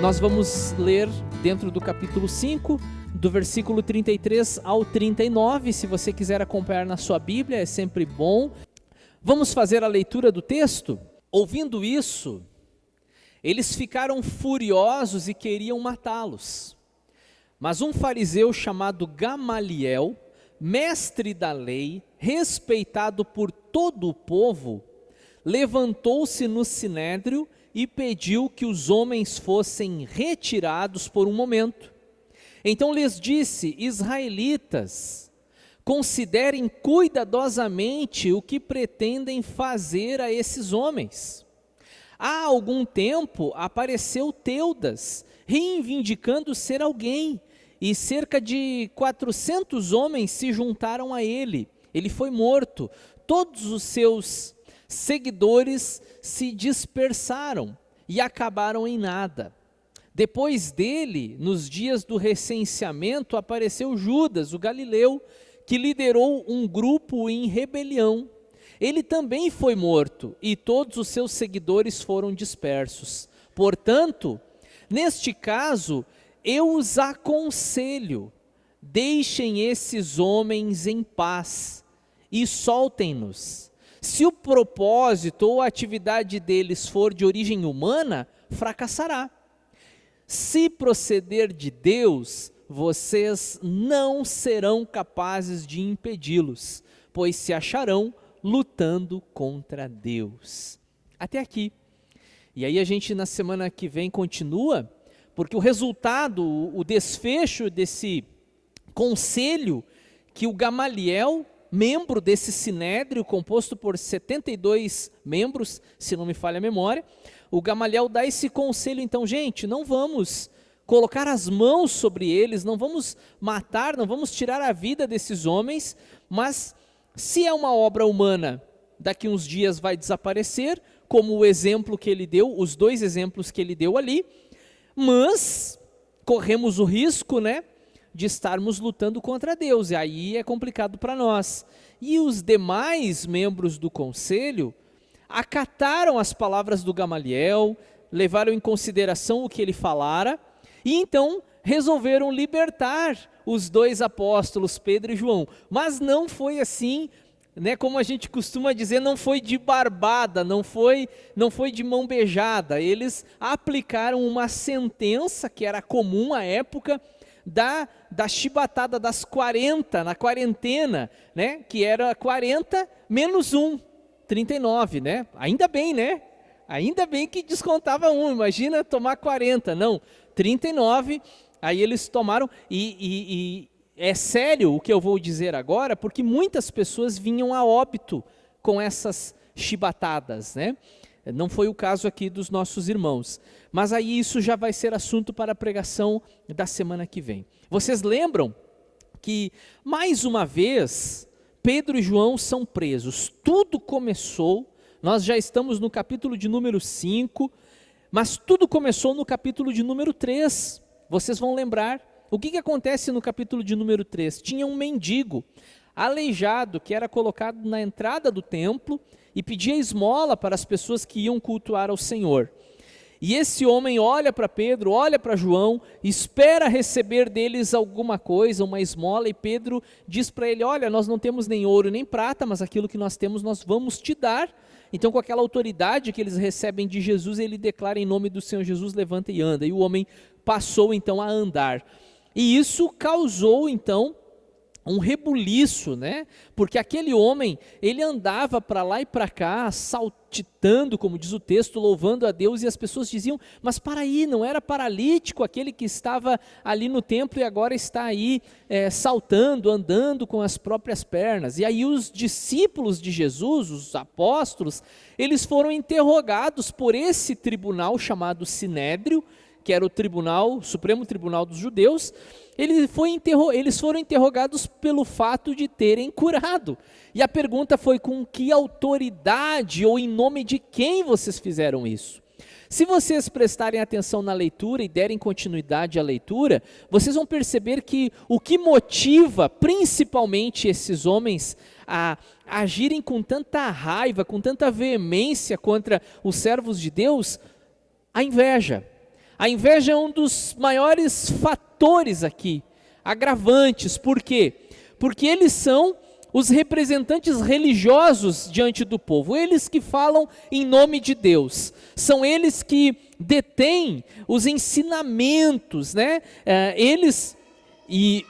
nós vamos ler dentro do capítulo 5, do versículo 33 ao 39. Se você quiser acompanhar na sua Bíblia, é sempre bom. Vamos fazer a leitura do texto? Ouvindo isso, eles ficaram furiosos e queriam matá-los. Mas um fariseu chamado Gamaliel, mestre da lei, respeitado por todo o povo, levantou-se no sinédrio e pediu que os homens fossem retirados por um momento. Então lhes disse: israelitas, considerem cuidadosamente o que pretendem fazer a esses homens. Há algum tempo apareceu Teudas, reivindicando ser alguém, e cerca de 400 homens se juntaram a ele. Ele foi morto, todos os seus seguidores se dispersaram e acabaram em nada. Depois dele, nos dias do recenseamento, apareceu Judas, o Galileu, que liderou um grupo em rebelião. Ele também foi morto e todos os seus seguidores foram dispersos. Portanto, neste caso, eu os aconselho, deixem esses homens em paz e soltem-nos. Se o propósito ou a atividade deles for de origem humana, fracassará. Se proceder de Deus, vocês não serão capazes de impedi-los, pois se acharão lutando contra Deus. Até aqui. E aí a gente na semana que vem continua, porque o resultado, o desfecho desse conselho que o Gamaliel, membro desse sinédrio, composto por 72 membros, se não me falha a memória, o Gamaliel dá esse conselho: então, gente, não vamos colocar as mãos sobre eles, não vamos matar, não vamos tirar a vida desses homens, mas se é uma obra humana, daqui uns dias vai desaparecer, como o exemplo que ele deu, os dois exemplos que ele deu ali, mas corremos o risco, de estarmos lutando contra Deus, e aí é complicado para nós. E os demais membros do conselho acataram as palavras do Gamaliel, levaram em consideração o que ele falara, e então resolveram libertar os dois apóstolos, Pedro e João. Mas não foi assim, como a gente costuma dizer, não foi de barbada, não foi de mão beijada. Eles aplicaram uma sentença que era comum à época, da chibatada das 40, na quarentena, que era 40 menos 1, 39, Ainda bem, Ainda bem que descontava 1, imagina tomar 40, não, 39, aí eles tomaram, e é sério o que eu vou dizer agora, porque muitas pessoas vinham a óbito com essas chibatadas, Não foi o caso aqui dos nossos irmãos, mas aí isso já vai ser assunto para a pregação da semana que vem. Vocês lembram que, mais uma vez, Pedro e João são presos. Tudo começou, nós já estamos no capítulo de número 5, mas tudo começou no capítulo de número 3. Vocês vão lembrar, o que acontece no capítulo de número 3? Tinha um mendigo aleijado que era colocado na entrada do templo e pedia esmola para as pessoas que iam cultuar ao Senhor. E esse homem olha para Pedro, olha para João, espera receber deles alguma coisa, uma esmola, e Pedro diz para ele: olha, nós não temos nem ouro nem prata, mas aquilo que nós temos nós vamos te dar. Então, com aquela autoridade que eles recebem de Jesus, ele declara: em nome do Senhor Jesus, levanta e anda. E o homem passou então a andar. E isso causou então um rebuliço, porque aquele homem, ele andava para lá e para cá, saltitando, como diz o texto, louvando a Deus, e as pessoas diziam: mas para aí, não era paralítico aquele que estava ali no templo e agora está aí saltando, andando com as próprias pernas? E aí os discípulos de Jesus, os apóstolos, eles foram interrogados por esse tribunal chamado Sinédrio, que era o Supremo Tribunal dos Judeus. Eles foram interrogados pelo fato de terem curado. E a pergunta foi: com que autoridade ou em nome de quem vocês fizeram isso? Se vocês prestarem atenção na leitura e derem continuidade à leitura, vocês vão perceber que o que motiva principalmente esses homens a agirem com tanta raiva, com tanta veemência contra os servos de Deus, a inveja. A inveja é um dos maiores fatores aqui, agravantes. Por quê? Porque eles são os representantes religiosos diante do povo, eles que falam em nome de Deus, são eles que detêm os ensinamentos, né? E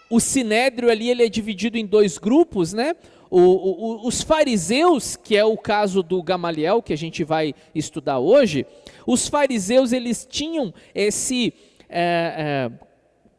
o sinédrio ali, ele é dividido em dois grupos, né? Os fariseus, que é o caso do Gamaliel, que a gente vai estudar hoje, os fariseus, eles tinham esse,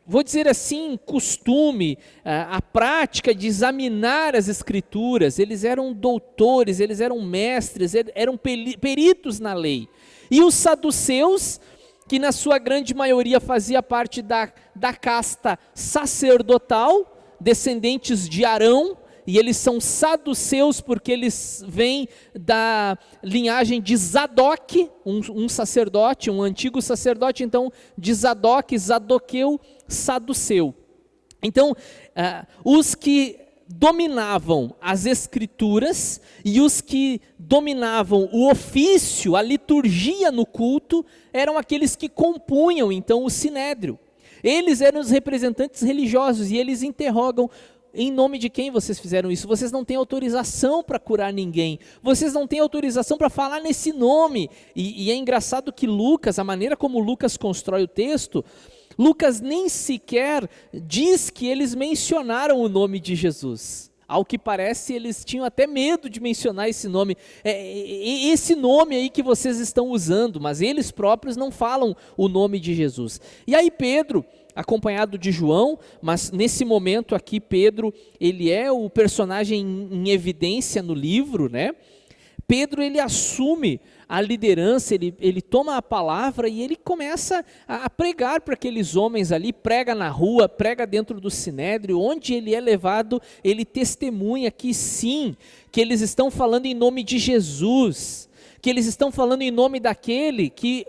vou dizer assim, costume, a prática de examinar as escrituras. Eles eram doutores, eles eram mestres, eram peritos na lei. E os saduceus, que na sua grande maioria fazia parte da casta sacerdotal, descendentes de Arão, e eles são saduceus porque eles vêm da linhagem de Zadok, um sacerdote, um antigo sacerdote, então de Zadok, Zadoqueu, saduceu. Então, os que dominavam as escrituras e os que dominavam o ofício, a liturgia no culto, eram aqueles que compunham então o sinédrio. Eles eram os representantes religiosos e eles interrogam: em nome de quem vocês fizeram isso? Vocês não têm autorização para curar ninguém. Vocês não têm autorização para falar nesse nome. E é engraçado que Lucas, a maneira como Lucas constrói o texto, Lucas nem sequer diz que eles mencionaram o nome de Jesus. Ao que parece, eles tinham até medo de mencionar esse nome. Esse nome aí que vocês estão usando, mas eles próprios não falam o nome de Jesus. E aí Pedro, acompanhado de João, mas nesse momento aqui Pedro, ele é o personagem em evidência no livro, né? Pedro, ele assume a liderança, ele toma a palavra e ele começa a pregar para aqueles homens ali, prega na rua, prega dentro do sinédrio, onde ele é levado, ele testemunha que sim, que eles estão falando em nome de Jesus, que eles estão falando em nome daquele que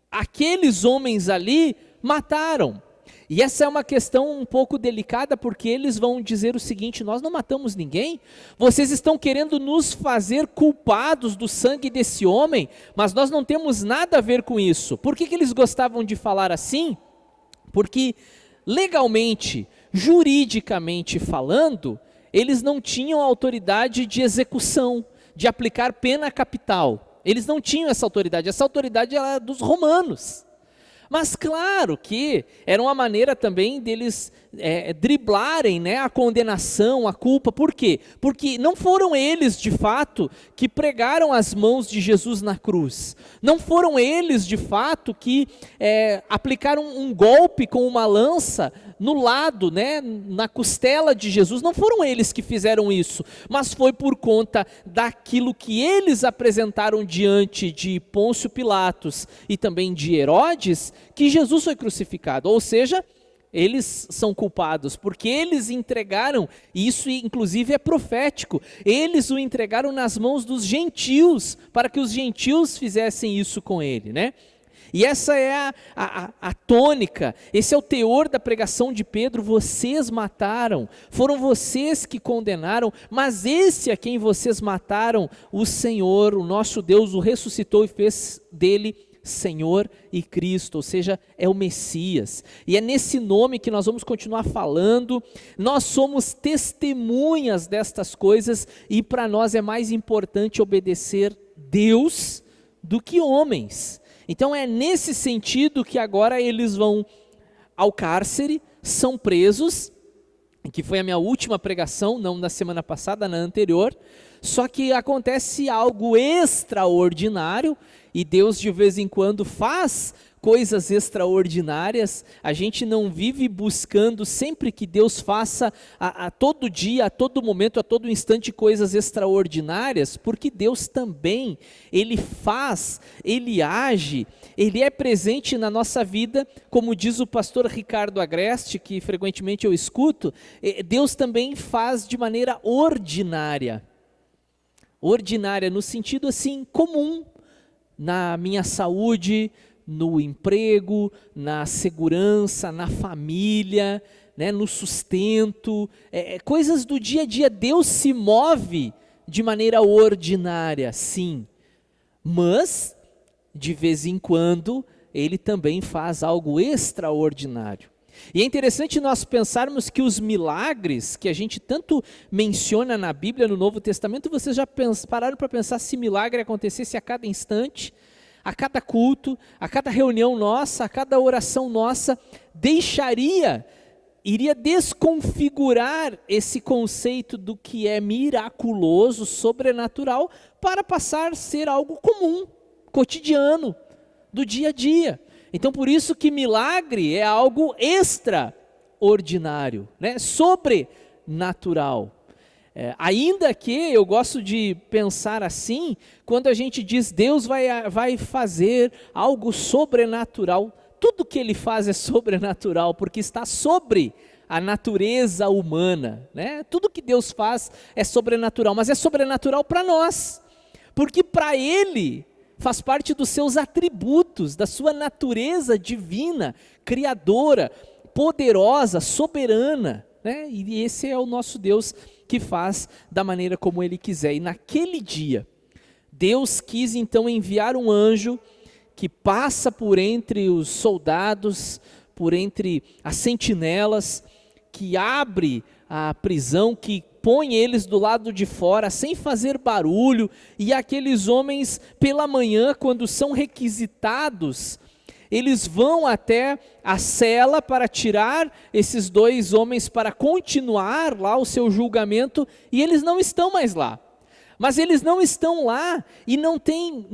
aqueles homens ali mataram. E essa é uma questão um pouco delicada, porque eles vão dizer o seguinte: nós não matamos ninguém, vocês estão querendo nos fazer culpados do sangue desse homem, mas nós não temos nada a ver com isso. Por que eles gostavam de falar assim? Porque legalmente, juridicamente falando, eles não tinham autoridade de execução, de aplicar pena capital. Eles não tinham essa autoridade era dos romanos. Mas claro que era uma maneira também deles driblarem, né, a condenação, a culpa. Por quê? Porque não foram eles de fato que pregaram as mãos de Jesus na cruz. Não foram eles de fato que aplicaram um golpe com uma lança no lado, né, na costela de Jesus. Não foram eles que fizeram isso, mas foi por conta daquilo que eles apresentaram diante de Pôncio Pilatos e também de Herodes, que Jesus foi crucificado. Ou seja, eles são culpados, porque eles entregaram, e isso inclusive é profético, eles o entregaram nas mãos dos gentios, para que os gentios fizessem isso com ele, né? E essa é a tônica, esse é o teor da pregação de Pedro: vocês mataram, foram vocês que condenaram, mas esse a quem vocês mataram, o Senhor, o nosso Deus, o ressuscitou e fez dele Senhor e Cristo, ou seja, é o Messias. E é nesse nome que nós vamos continuar falando. Nós somos testemunhas destas coisas e para nós é mais importante obedecer Deus do que homens. Então é nesse sentido que agora eles vão ao cárcere, são presos, que foi a minha última pregação, não na semana passada, na anterior. Só que acontece algo extraordinário, e Deus de vez em quando faz coisas extraordinárias. A gente não vive buscando sempre que Deus faça a todo dia, a todo momento, a todo instante coisas extraordinárias, porque Deus também, Ele faz, Ele age, Ele é presente na nossa vida, como diz o pastor Ricardo Agreste, que frequentemente eu escuto. Deus também faz de maneira ordinária. Ordinária no sentido assim, comum, na minha saúde, no emprego, na segurança, na família, né, no sustento, coisas do dia a dia. Deus se move de maneira ordinária, sim, mas de vez em quando ele também faz algo extraordinário. E é interessante nós pensarmos que os milagres que a gente tanto menciona na Bíblia, no Novo Testamento, vocês já pararam para pensar se milagre acontecesse a cada instante, a cada culto, a cada reunião nossa, a cada oração nossa, iria desconfigurar esse conceito do que é miraculoso, sobrenatural, para passar a ser algo comum, cotidiano, do dia a dia. Então, por isso que milagre é algo extraordinário, né? Sobrenatural. Ainda que eu gosto de pensar assim, quando a gente diz Deus vai fazer algo sobrenatural, tudo que ele faz é sobrenatural, porque está sobre a natureza humana, né? Tudo que Deus faz é sobrenatural, mas é sobrenatural para nós, porque para ele faz parte dos seus atributos, da sua natureza divina, criadora, poderosa, soberana, né? E esse é o nosso Deus que faz da maneira como ele quiser. E naquele dia, Deus quis então enviar um anjo que passa por entre os soldados, por entre as sentinelas, que abre a prisão, que põe eles do lado de fora, sem fazer barulho, e aqueles homens, pela manhã, quando são requisitados, eles vão até a cela para tirar esses 2 homens para continuar lá o seu julgamento, e eles não estão mais lá. Mas eles não estão lá e não tem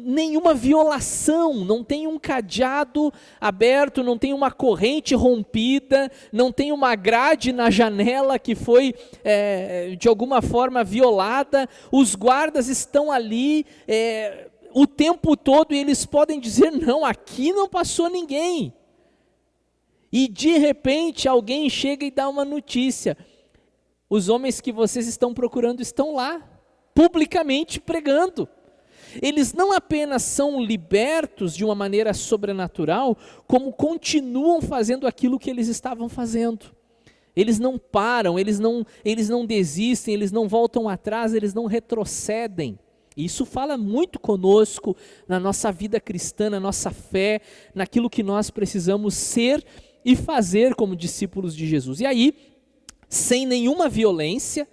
nenhuma violação, não tem um cadeado aberto, não tem uma corrente rompida, não tem uma grade na janela que foi de alguma forma violada. Os guardas estão ali o tempo todo e eles podem dizer, não, aqui não passou ninguém. E de repente alguém chega e dá uma notícia, os homens que vocês estão procurando estão lá, publicamente pregando. Eles não apenas são libertos de uma maneira sobrenatural, como continuam fazendo aquilo que eles estavam fazendo. Eles não param, eles não desistem, eles não voltam atrás, eles não retrocedem. Isso fala muito conosco na nossa vida cristã, na nossa fé, naquilo que nós precisamos ser e fazer como discípulos de Jesus. E aí, sem nenhuma violência,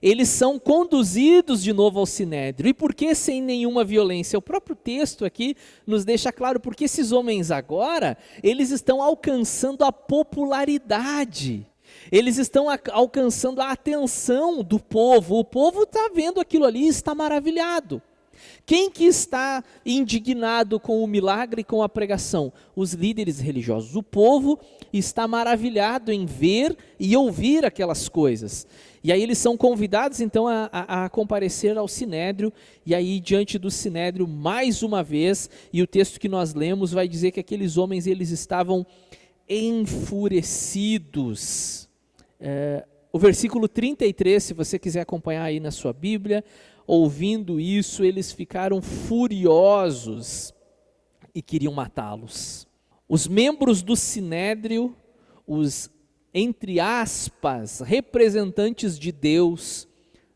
eles são conduzidos de novo ao Sinédrio. E por que sem nenhuma violência? O próprio texto aqui nos deixa claro, porque esses homens agora, eles estão alcançando a popularidade, eles estão alcançando a atenção do povo. O povo está vendo aquilo ali e está maravilhado. Quem que está indignado com o milagre e com a pregação? Os líderes religiosos. O povo está maravilhado em ver e ouvir aquelas coisas. E aí eles são convidados então a comparecer ao Sinédrio, e aí diante do Sinédrio mais uma vez, e o texto que nós lemos vai dizer que aqueles homens eles estavam enfurecidos. O versículo 33, se você quiser acompanhar aí na sua Bíblia, ouvindo isso, eles ficaram furiosos e queriam matá-los. Os membros do Sinédrio, os, entre aspas, representantes de Deus,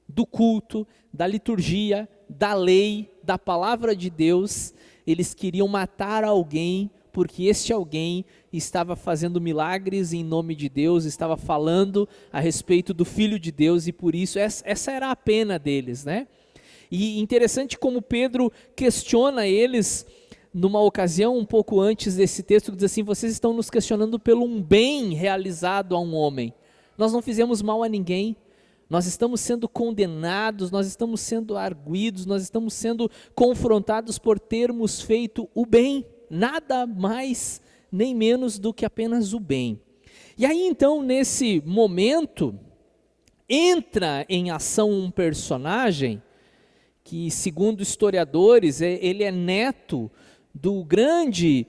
do culto, da liturgia, da lei, da palavra de Deus, eles queriam matar alguém, porque este alguém estava fazendo milagres em nome de Deus, estava falando a respeito do Filho de Deus, e por isso essa era a pena deles, né? E interessante como Pedro questiona eles numa ocasião um pouco antes desse texto, que diz assim: vocês estão nos questionando pelo um bem realizado a um homem. Nós não fizemos mal a ninguém, nós estamos sendo condenados, nós estamos sendo arguidos, nós estamos sendo confrontados por termos feito o bem, nada mais nem menos do que apenas o bem. E aí então nesse momento entra em ação um personagem que, segundo historiadores, ele é neto do grande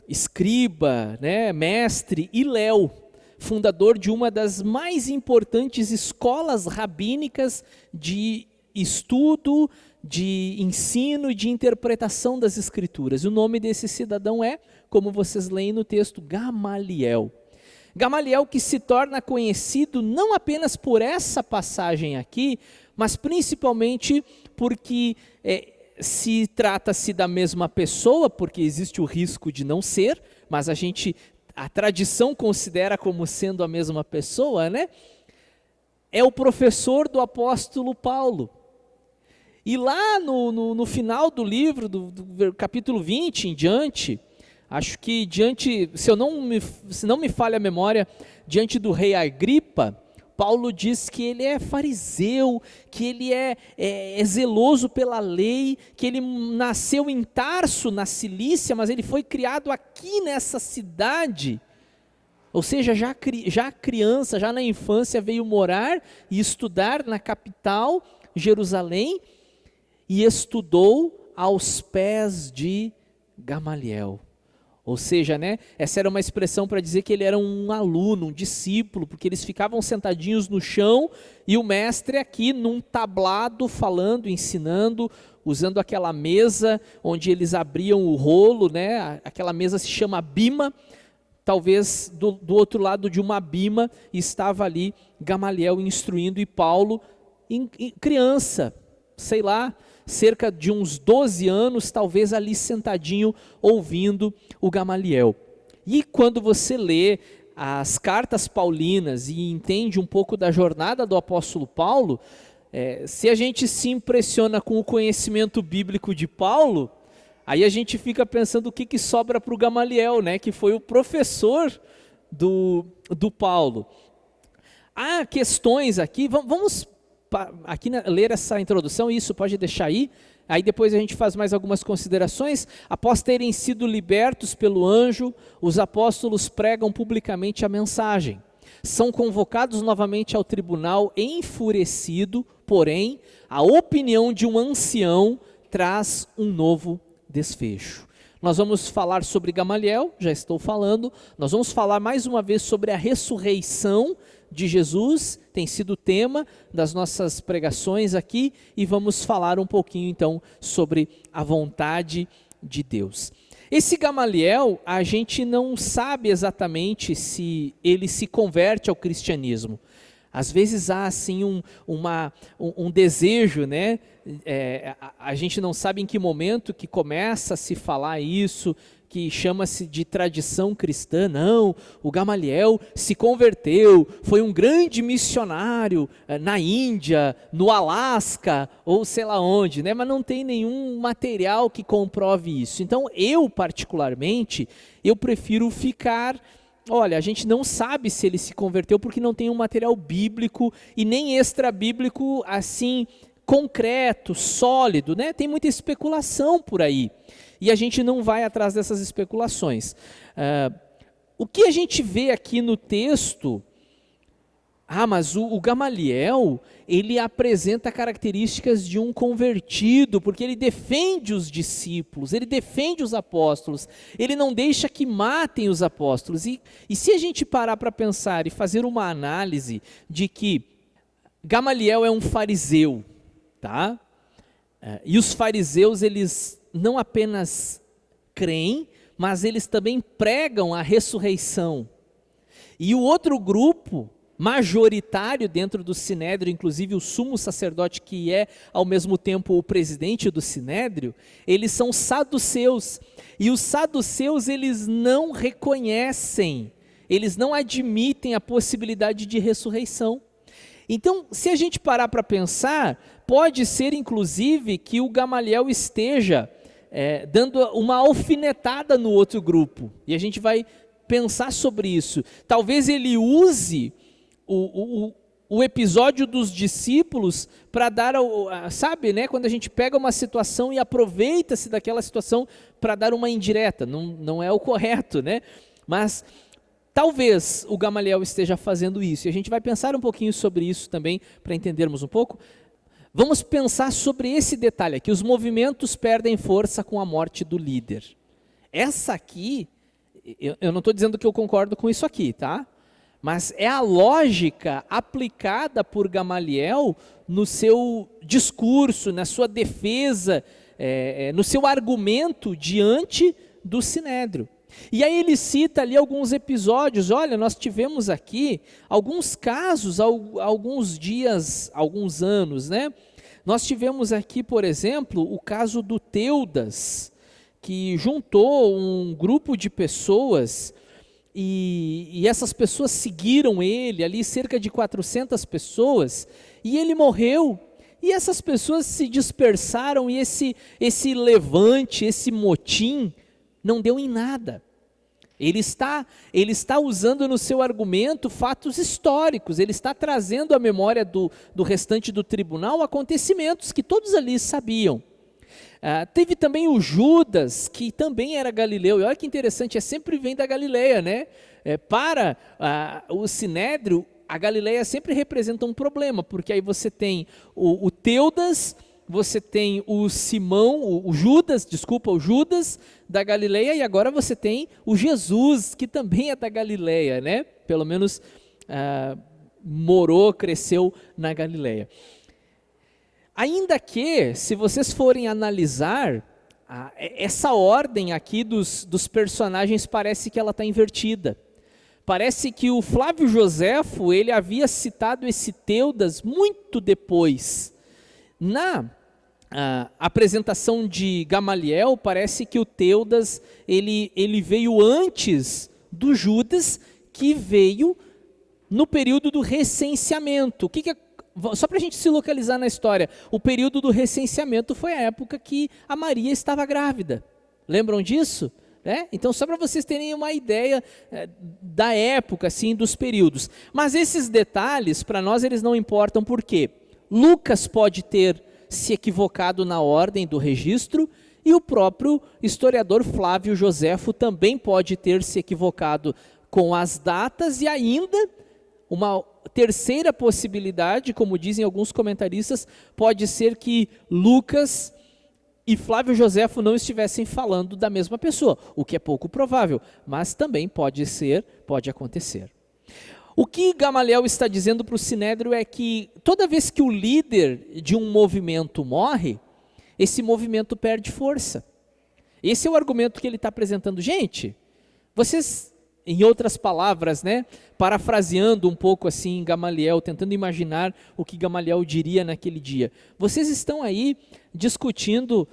escriba, né, mestre Hilel, fundador de uma das mais importantes escolas rabínicas de estudo, de ensino e de interpretação das Escrituras. O nome desse cidadão é, como vocês leem no texto, Gamaliel. Gamaliel, que se torna conhecido não apenas por essa passagem aqui, mas principalmente porque se trata-se da mesma pessoa, porque existe o risco de não ser, mas a tradição considera como sendo a mesma pessoa, né? É o professor do apóstolo Paulo. E lá no final do livro, do capítulo 20 em diante, acho que se não me falha a memória, diante do rei Agripa, Paulo diz que ele é fariseu, que ele é zeloso pela lei, que ele nasceu em Tarso, na Cilícia, mas ele foi criado aqui nessa cidade. Ou seja, já criança, já na infância, veio morar e estudar na capital, Jerusalém, e estudou aos pés de Gamaliel. Ou seja, né, essa era uma expressão para dizer que ele era um aluno, um discípulo, porque eles ficavam sentadinhos no chão e o mestre aqui num tablado falando, ensinando, usando aquela mesa onde eles abriam o rolo, né, aquela mesa se chama bima. Talvez do outro lado de uma bima estava ali Gamaliel instruindo e Paulo, criança, sei lá, cerca de uns 12 anos, talvez ali sentadinho ouvindo o Gamaliel. E quando você lê as cartas paulinas e entende um pouco da jornada do apóstolo Paulo, se a gente se impressiona com o conhecimento bíblico de Paulo, aí a gente fica pensando o que sobra para o Gamaliel, né, que foi o professor do Paulo. Há questões aqui, vamos aqui ler essa introdução, isso pode deixar aí depois a gente faz mais algumas considerações. Após terem sido libertos pelo anjo, os apóstolos pregam publicamente a mensagem. São convocados novamente ao tribunal enfurecido, porém, a opinião de um ancião traz um novo desfecho. Nós vamos falar sobre Gamaliel, já estou falando, nós vamos falar mais uma vez sobre a ressurreição de Jesus, tem sido o tema das nossas pregações aqui, e vamos falar um pouquinho então sobre a vontade de Deus. Esse Gamaliel, a gente não sabe exatamente se ele se converte ao cristianismo. Às vezes há assim um desejo, né? A gente não sabe em que momento que começa a se falar isso, que chama-se de tradição cristã. Não, o Gamaliel se converteu, foi um grande missionário na Índia, no Alasca, ou sei lá onde, né? Mas não tem nenhum material que comprove isso. Então eu particularmente, eu prefiro ficar... Olha, a gente não sabe se ele se converteu porque não tem um material bíblico e nem extra-bíblico assim concreto, sólido, né? Tem muita especulação por aí e a gente não vai atrás dessas especulações. O que a gente vê aqui no texto... mas o Gamaliel, ele apresenta características de um convertido, porque ele defende os discípulos, ele defende os apóstolos, ele não deixa que matem os apóstolos. E se a gente parar para pensar e fazer uma análise de que Gamaliel é um fariseu, tá? E os fariseus, eles não apenas creem, mas eles também pregam a ressurreição. E o outro grupo majoritário dentro do Sinédrio, inclusive o sumo sacerdote, que é ao mesmo tempo o presidente do Sinédrio, eles são saduceus, e os saduceus eles não reconhecem, eles não admitem a possibilidade de ressurreição. Então, se a gente parar para pensar, pode ser inclusive que o Gamaliel esteja dando uma alfinetada no outro grupo, e a gente vai pensar sobre isso. Talvez ele use o episódio dos discípulos para dar, sabe, né, quando a gente pega uma situação e aproveita-se daquela situação para dar uma indireta, não é o correto, né? Mas talvez o Gamaliel esteja fazendo isso, e a gente vai pensar um pouquinho sobre isso também, para entendermos um pouco. Vamos pensar sobre esse detalhe aqui: os movimentos perdem força com a morte do líder. Essa aqui, eu não estou dizendo que eu concordo com isso aqui, tá? Mas é a lógica aplicada por Gamaliel no seu discurso, na sua defesa, no seu argumento diante do Sinédrio. E aí ele cita ali alguns episódios. Olha, nós tivemos aqui alguns casos, alguns dias, alguns anos, né? Nós tivemos aqui, por exemplo, o caso do Teudas, que juntou um grupo de pessoas e essas pessoas seguiram ele, ali cerca de 400 pessoas, e ele morreu. E essas pessoas se dispersaram e esse levante, esse motim, não deu em nada. Ele está usando no seu argumento fatos históricos, ele está trazendo à memória do restante do tribunal acontecimentos que todos ali sabiam. Teve também o Judas, que também era galileu, e olha que interessante, sempre vem da Galileia, né? Para o Sinédrio, a Galileia sempre representa um problema, porque aí você tem o Teudas, você tem o Judas da Galileia, e agora você tem o Jesus, que também é da Galileia, né? Pelo menos cresceu na Galileia. Ainda que, se vocês forem analisar, essa ordem aqui dos personagens parece que ela está invertida. Parece que o Flávio Joséfo, ele havia citado esse Teudas muito depois. Na apresentação de Gamaliel, parece que o Teudas, ele veio antes do Judas, que veio no período do recenseamento. Só para a gente se localizar na história, o período do recenseamento foi a época que a Maria estava grávida. Lembram disso? Então, só para vocês terem uma ideia da época, assim, dos períodos. Mas esses detalhes, para nós, eles não importam, por quê? Lucas pode ter se equivocado na ordem do registro, e o próprio historiador Flávio Joséfo também pode ter se equivocado com as datas, e ainda uma terceira possibilidade, como dizem alguns comentaristas, pode ser que Lucas e Flávio Joséfo não estivessem falando da mesma pessoa, o que é pouco provável, mas também pode acontecer. O que Gamaliel está dizendo para o Sinédrio é que toda vez que o líder de um movimento morre, esse movimento perde força. Esse é o argumento que ele está apresentando. Gente, vocês, em outras palavras, parafraseando um pouco assim Gamaliel, tentando imaginar o que Gamaliel diria naquele dia, vocês estão aí discutindo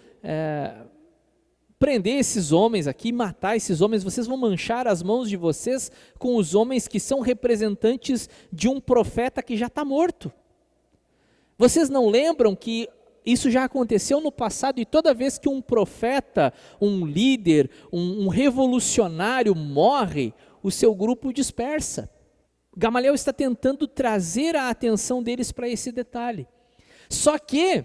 prender esses homens aqui, matar esses homens, vocês vão manchar as mãos de vocês com os homens que são representantes de um profeta que já está morto. Vocês não lembram que isso já aconteceu no passado, e toda vez que um profeta, um líder, um revolucionário morre, o seu grupo dispersa. Gamaliel está tentando trazer a atenção deles para esse detalhe. Só que,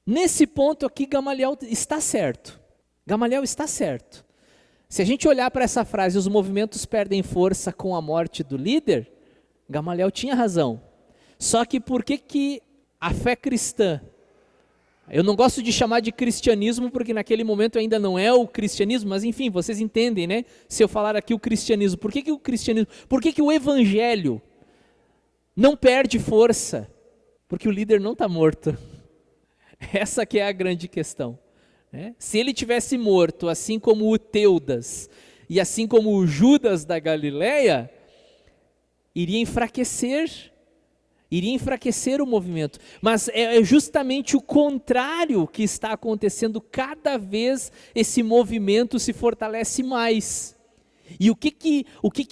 nesse ponto aqui, Gamaliel está certo. Gamaliel está certo. Se a gente olhar para essa frase, os movimentos perdem força com a morte do líder, Gamaliel tinha razão. Só que por que a fé cristã, eu não gosto de chamar de cristianismo, porque naquele momento ainda não é o cristianismo, mas enfim, vocês entendem, né? Se eu falar aqui o cristianismo, por que o cristianismo, por que o evangelho não perde força? Porque o líder não está morto. Essa que é a grande questão. Se ele tivesse morto, assim como o Teudas, e assim como o Judas da Galileia, iria enfraquecer o movimento. Mas é justamente o contrário que está acontecendo. Cada vez esse movimento se fortalece mais. E o que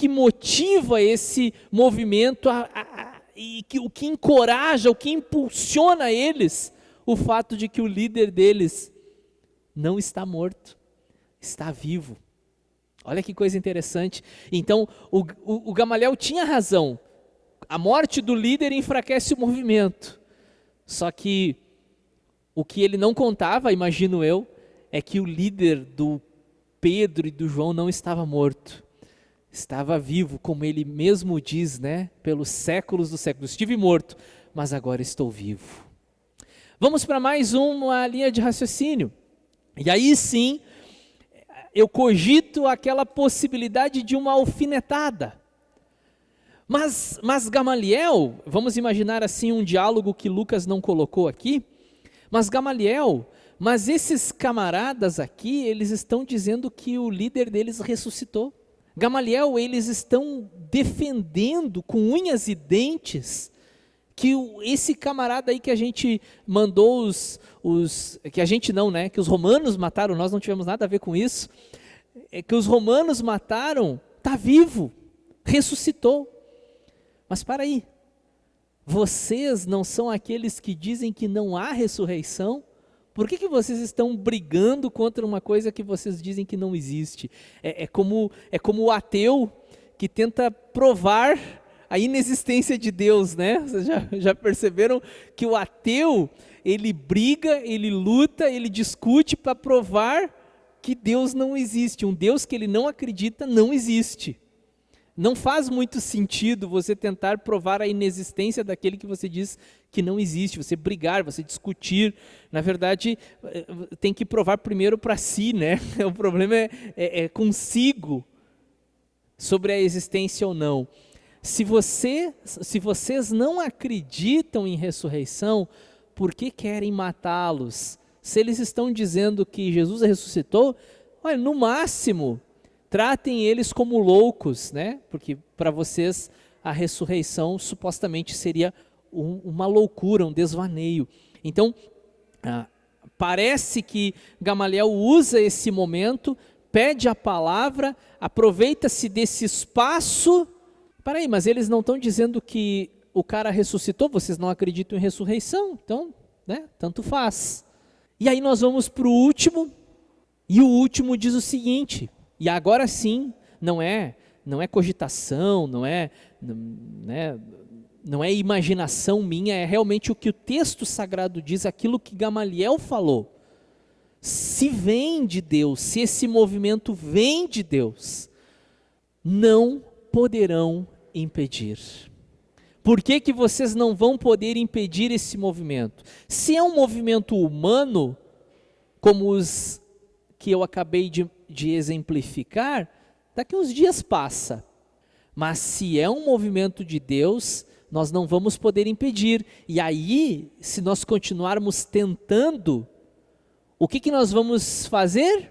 motiva esse movimento, o que encoraja, o que impulsiona eles? O fato de que o líder deles não está morto, está vivo. Olha que coisa interessante. Então, o Gamaliel tinha razão. A morte do líder enfraquece o movimento. Só que o que ele não contava, imagino eu, é que o líder do Pedro e do João não estava morto. Estava vivo, como ele mesmo diz, pelos séculos dos séculos. Estive morto, mas agora estou vivo. Vamos para mais uma linha de raciocínio. E aí sim, eu cogito aquela possibilidade de uma alfinetada. Mas Gamaliel, vamos imaginar assim um diálogo que Lucas não colocou aqui, mas Gamaliel, esses camaradas aqui, eles estão dizendo que o líder deles ressuscitou. Gamaliel, eles estão defendendo com unhas e dentes que esse camarada aí que a gente mandou que a gente não, né? Que os romanos mataram, nós não tivemos nada a ver com isso, que os romanos mataram, está vivo, ressuscitou. Mas para aí, vocês não são aqueles que dizem que não há ressurreição? Por que vocês estão brigando contra uma coisa que vocês dizem que não existe? É como o ateu que tenta provar a inexistência de Deus, né? Vocês já perceberam que o ateu, ele briga, ele luta, ele discute para provar que Deus não existe. Um Deus que ele não acredita não existe. Não faz muito sentido você tentar provar a inexistência daquele que você diz que não existe, você brigar, você discutir. Na verdade, tem que provar primeiro para si, né? O problema é consigo sobre a existência ou não. Se vocês não acreditam em ressurreição, por que querem matá-los? Se eles estão dizendo que Jesus ressuscitou, olha, no máximo, tratem eles como loucos, né? Porque para vocês a ressurreição supostamente seria uma loucura, um desvaneio. Então, parece que Gamaliel usa esse momento, pede a palavra, aproveita-se desse espaço. Peraí, mas eles não estão dizendo que o cara ressuscitou, vocês não acreditam em ressurreição, então, né, tanto faz. E aí nós vamos para o último, e o último diz o seguinte, e agora sim, não é cogitação, não é imaginação minha, é realmente o que o texto sagrado diz, aquilo que Gamaliel falou. Se vem de Deus, se esse movimento vem de Deus, não poderão impedir. Por que vocês não vão poder impedir esse movimento? Se é um movimento humano, como os que eu acabei de exemplificar, daqui uns dias passa. Mas se é um movimento de Deus, nós não vamos poder impedir. E aí, se nós continuarmos tentando, o que nós vamos fazer?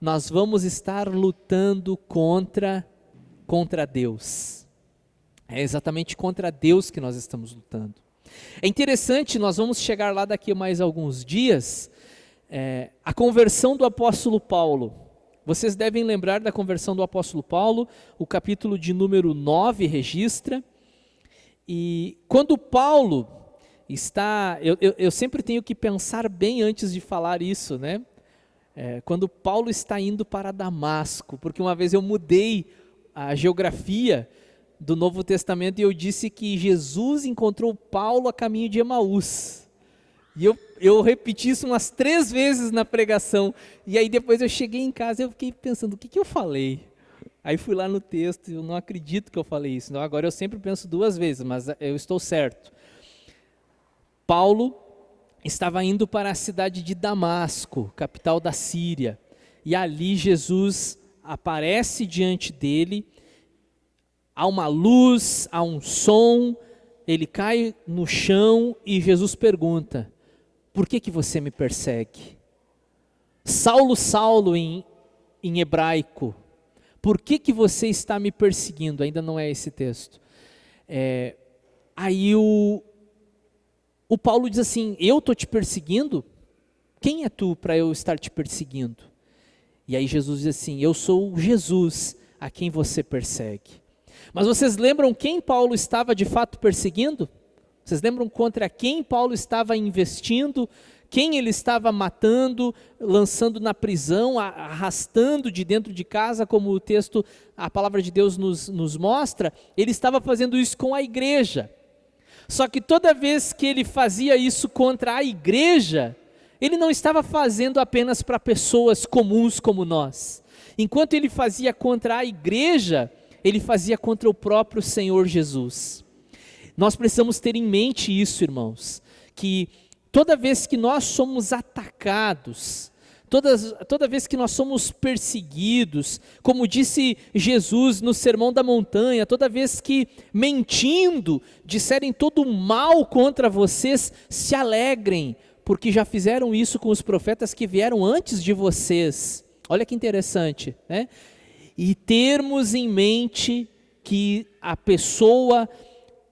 Nós vamos estar lutando contra Deus. É exatamente contra Deus que nós estamos lutando. É interessante, nós vamos chegar lá daqui a mais alguns dias, a conversão do apóstolo Paulo. Vocês devem lembrar da conversão do apóstolo Paulo, o capítulo de número 9 registra. E quando Paulo está, eu sempre tenho que pensar bem antes de falar isso, né? Quando Paulo está indo para Damasco, porque uma vez eu mudei a geografia do Novo Testamento e eu disse que Jesus encontrou Paulo a caminho de Emaús. E eu repeti isso umas 3 vezes na pregação. E aí depois eu cheguei em casa e eu fiquei pensando, o que eu falei? Aí fui lá no texto e eu não acredito que eu falei isso. Então, agora eu sempre penso 2 vezes, mas eu estou certo. Paulo estava indo para a cidade de Damasco, capital da Síria. E ali Jesus aparece diante dele. Há uma luz, há um som, ele cai no chão e Jesus pergunta, por que você me persegue? Saulo, Saulo em hebraico, por que você está me perseguindo? Ainda não é esse texto. Aí o Paulo diz assim, eu estou te perseguindo? Quem é tu para eu estar te perseguindo? E aí Jesus diz assim, eu sou Jesus a quem você persegue. Mas vocês lembram quem Paulo estava de fato perseguindo? Vocês lembram contra quem Paulo estava investindo? Quem ele estava matando, lançando na prisão, arrastando de dentro de casa, como o texto, a palavra de Deus nos mostra? Ele estava fazendo isso com a igreja. Só que toda vez que ele fazia isso contra a igreja, ele não estava fazendo apenas para pessoas comuns como nós. Enquanto ele fazia contra a igreja, ele fazia contra o próprio Senhor Jesus. Nós precisamos ter em mente isso, irmãos, que toda vez que nós somos atacados, toda vez que nós somos perseguidos, como disse Jesus no Sermão da Montanha, toda vez que mentindo disserem todo mal contra vocês, se alegrem, porque já fizeram isso com os profetas que vieram antes de vocês. Olha que interessante, né? E termos em mente que a pessoa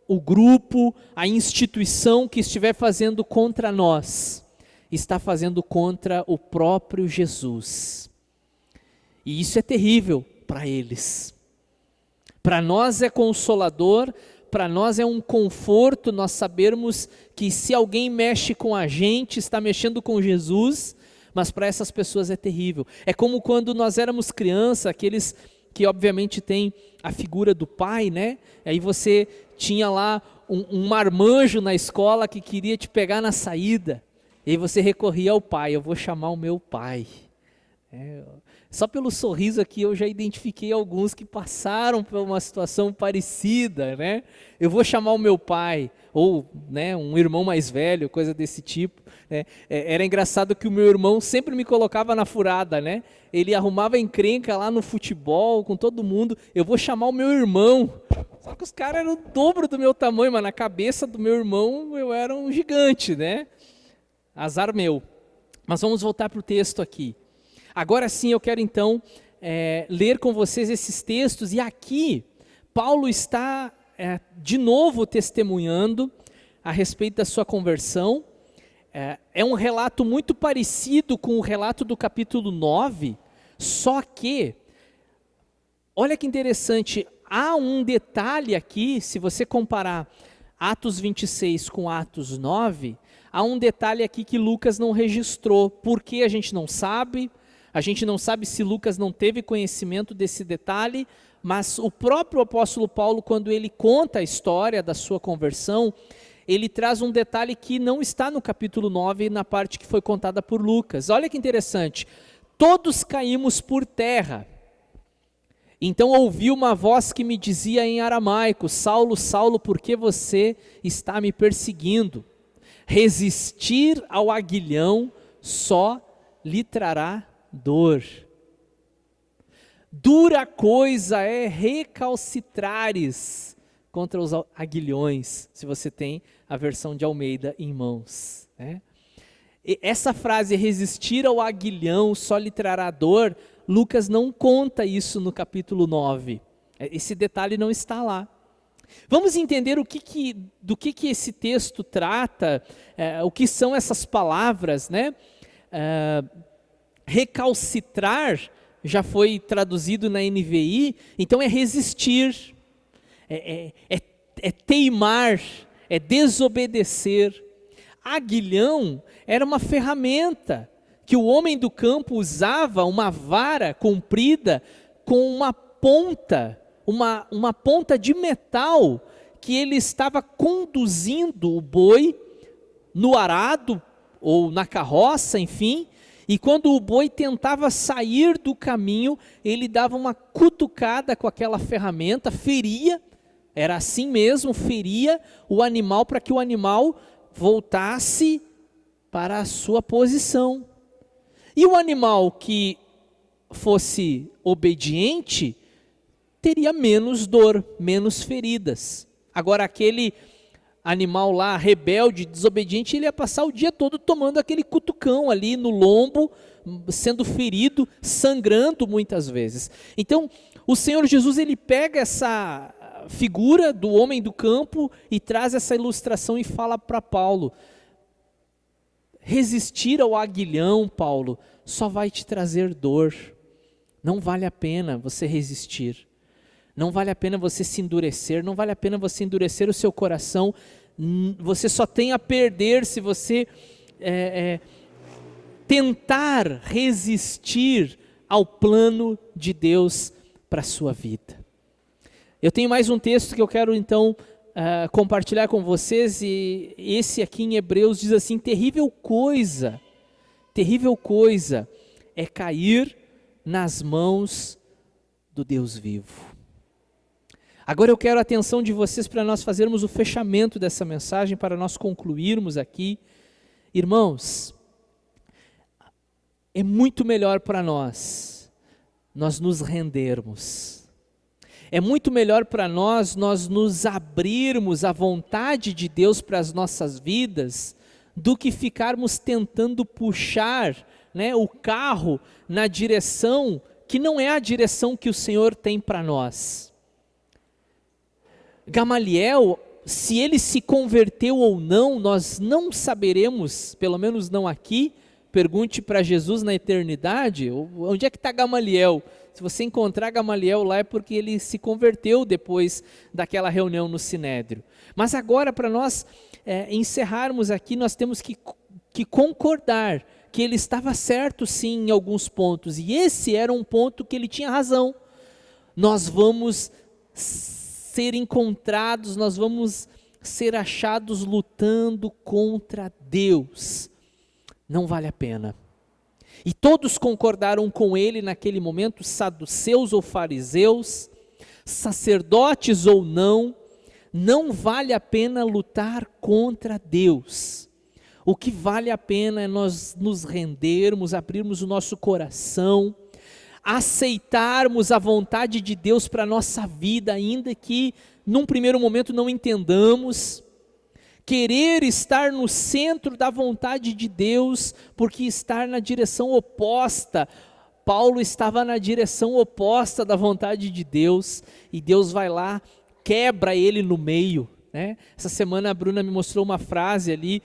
o grupo, a instituição que estiver fazendo contra nós, está fazendo contra o próprio Jesus. E isso é terrível para eles. Para nós é consolador, para nós é um conforto nós sabermos que se alguém mexe com a gente, está mexendo com Jesus, mas para essas pessoas é terrível. É como quando nós éramos crianças, aqueles que obviamente têm a figura do pai, né? Aí você tinha lá um marmanjo na escola que queria te pegar na saída, e aí você recorria ao pai: eu vou chamar o meu pai. Só pelo sorriso aqui eu já identifiquei alguns que passaram por uma situação parecida, né? Eu vou chamar o meu pai, ou né, um irmão mais velho, coisa desse tipo. Né? Era engraçado que o meu irmão sempre me colocava na furada, né? Ele arrumava encrenca lá no futebol com todo mundo: eu vou chamar o meu irmão. Só que os caras eram o dobro do meu tamanho, mas na cabeça do meu irmão eu era um gigante, né? Azar meu. Mas vamos voltar para o texto aqui. Agora sim eu quero então ler com vocês esses textos, e aqui Paulo está de novo testemunhando a respeito da sua conversão. É um relato muito parecido com o relato do capítulo 9, só que, olha que interessante, há um detalhe aqui, se você comparar Atos 26 com Atos 9, há um detalhe aqui que Lucas não registrou. Por que a gente não sabe? A gente não sabe se Lucas não teve conhecimento desse detalhe, mas o próprio apóstolo Paulo, quando ele conta a história da sua conversão, ele traz um detalhe que não está no capítulo 9, na parte que foi contada por Lucas. Olha que interessante: todos caímos por terra. Então ouvi uma voz que me dizia em aramaico: Saulo, Saulo, por que você está me perseguindo? Resistir ao aguilhão só lhe trará dor. Dura coisa é recalcitrares contra os aguilhões, se você tem a versão de Almeida em mãos. Né? E essa frase, resistir ao aguilhão só lhe trará dor, Lucas não conta isso no capítulo 9. Esse detalhe não está lá. Vamos entender do que esse texto trata, o que são essas palavras, né? Recalcitrar já foi traduzido na NVI, então é resistir, é teimar, é desobedecer. Aguilhão era uma ferramenta que o homem do campo usava, uma vara comprida com uma ponta, uma ponta de metal, que ele estava conduzindo o boi no arado ou na carroça, enfim, e quando o boi tentava sair do caminho, ele dava uma cutucada com aquela ferramenta, feria, era assim mesmo, feria o animal para que o animal voltasse para a sua posição. E o animal que fosse obediente teria menos dor, menos feridas. Agora aquele animal lá, rebelde, desobediente, ele ia passar o dia todo tomando aquele cutucão ali no lombo, sendo ferido, sangrando muitas vezes. Então, o Senhor Jesus, ele pega essa figura do homem do campo e traz essa ilustração e fala para Paulo: resistir ao aguilhão, Paulo, só vai te trazer dor. Não vale a pena você resistir. Não vale a pena você se endurecer, não vale a pena você endurecer o seu coração. Você só tem a perder se você tentar resistir ao plano de Deus para a sua vida. Eu tenho mais um texto que eu quero então compartilhar com vocês, e esse aqui em Hebreus diz assim: terrível coisa é cair nas mãos do Deus vivo. Agora eu quero a atenção de vocês para nós fazermos o fechamento dessa mensagem, para nós concluirmos aqui. Irmãos, é muito melhor para nós nos rendermos. É muito melhor para nós nos abrirmos à vontade de Deus para as nossas vidas, do que ficarmos tentando puxar, né, o carro na direção que não é a direção que o Senhor tem para nós. Gamaliel, se ele se converteu ou não, nós não saberemos, pelo menos não aqui. Pergunte para Jesus na eternidade, onde é que está Gamaliel? Se você encontrar Gamaliel lá é porque ele se converteu depois daquela reunião no Sinédrio. Mas agora, para nós encerrarmos aqui, nós temos que concordar que ele estava certo sim em alguns pontos, e esse era um ponto que ele tinha razão. Nós vamos ser encontrados, nós vamos ser achados lutando contra Deus. Não vale a pena. E todos concordaram com ele naquele momento, saduceus ou fariseus, sacerdotes ou não vale a pena lutar contra Deus. O que vale a pena é nós nos rendermos, abrirmos o nosso coração, aceitarmos a vontade de Deus para a nossa vida, ainda que num primeiro momento não entendamos, querer estar no centro da vontade de Deus, porque estar na direção oposta, Paulo estava na direção oposta da vontade de Deus, e Deus vai lá, quebra ele no meio. Essa semana a Bruna me mostrou uma frase ali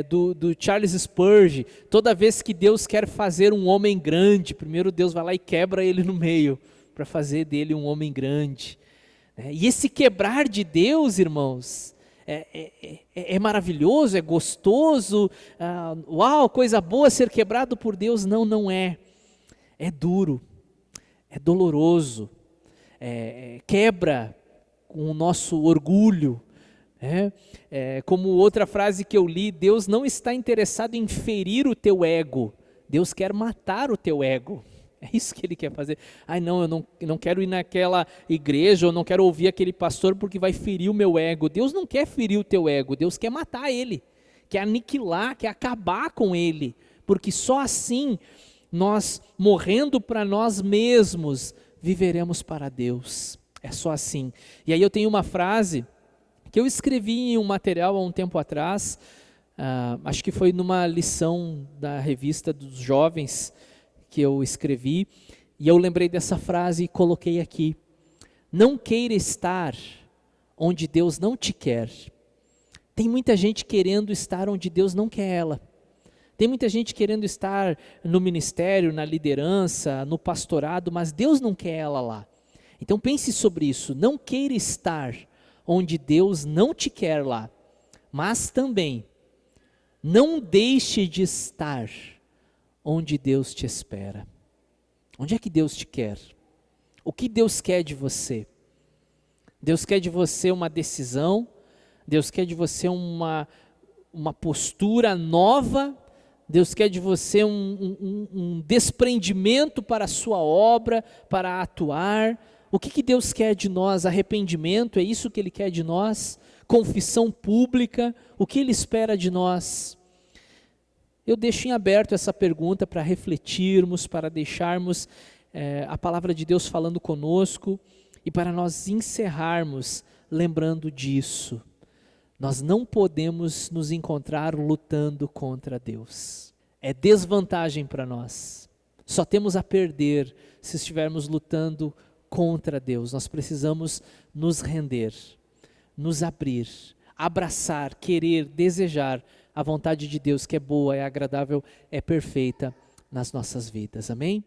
do Charles Spurgeon: toda vez que Deus quer fazer um homem grande, primeiro Deus vai lá e quebra ele no meio, para fazer dele um homem grande. E esse quebrar de Deus, irmãos, é maravilhoso, é gostoso, uau, coisa boa ser quebrado por Deus. Não é. É duro, é doloroso, quebra com o nosso orgulho. Como outra frase que eu li, Deus não está interessado em ferir o teu ego, Deus quer matar o teu ego. É isso que ele quer fazer. Eu não quero ir naquela igreja, eu não quero ouvir aquele pastor porque vai ferir o meu ego. Deus não quer ferir o teu ego, Deus quer matar ele, quer aniquilar, quer acabar com ele, porque só assim, nós morrendo para nós mesmos, viveremos para Deus. É só assim. E aí eu tenho uma frase que eu escrevi em um material há um tempo atrás, acho que foi numa lição da revista dos jovens que eu escrevi, e eu lembrei dessa frase e coloquei aqui: não queira estar onde Deus não te quer. Tem muita gente querendo estar onde Deus não quer ela. Tem muita gente querendo estar no ministério, na liderança, no pastorado, mas Deus não quer ela lá. Então pense sobre isso, não queira estar onde Deus não te quer lá, mas também não deixe de estar onde Deus te espera. Onde é que Deus te quer? O que Deus quer de você? Deus quer de você uma decisão, Deus quer de você uma postura nova, Deus quer de você um desprendimento para a sua obra, para atuar. O que Deus quer de nós? Arrependimento, é isso que Ele quer de nós? Confissão pública, o que Ele espera de nós? Eu deixo em aberto essa pergunta para refletirmos, para deixarmos a palavra de Deus falando conosco e para nós encerrarmos lembrando disso. Nós não podemos nos encontrar lutando contra Deus. É desvantagem para nós. Só temos a perder se estivermos lutando contra Deus. Nós precisamos nos render, nos abrir, abraçar, querer, desejar a vontade de Deus, que é boa, é agradável, é perfeita nas nossas vidas. Amém?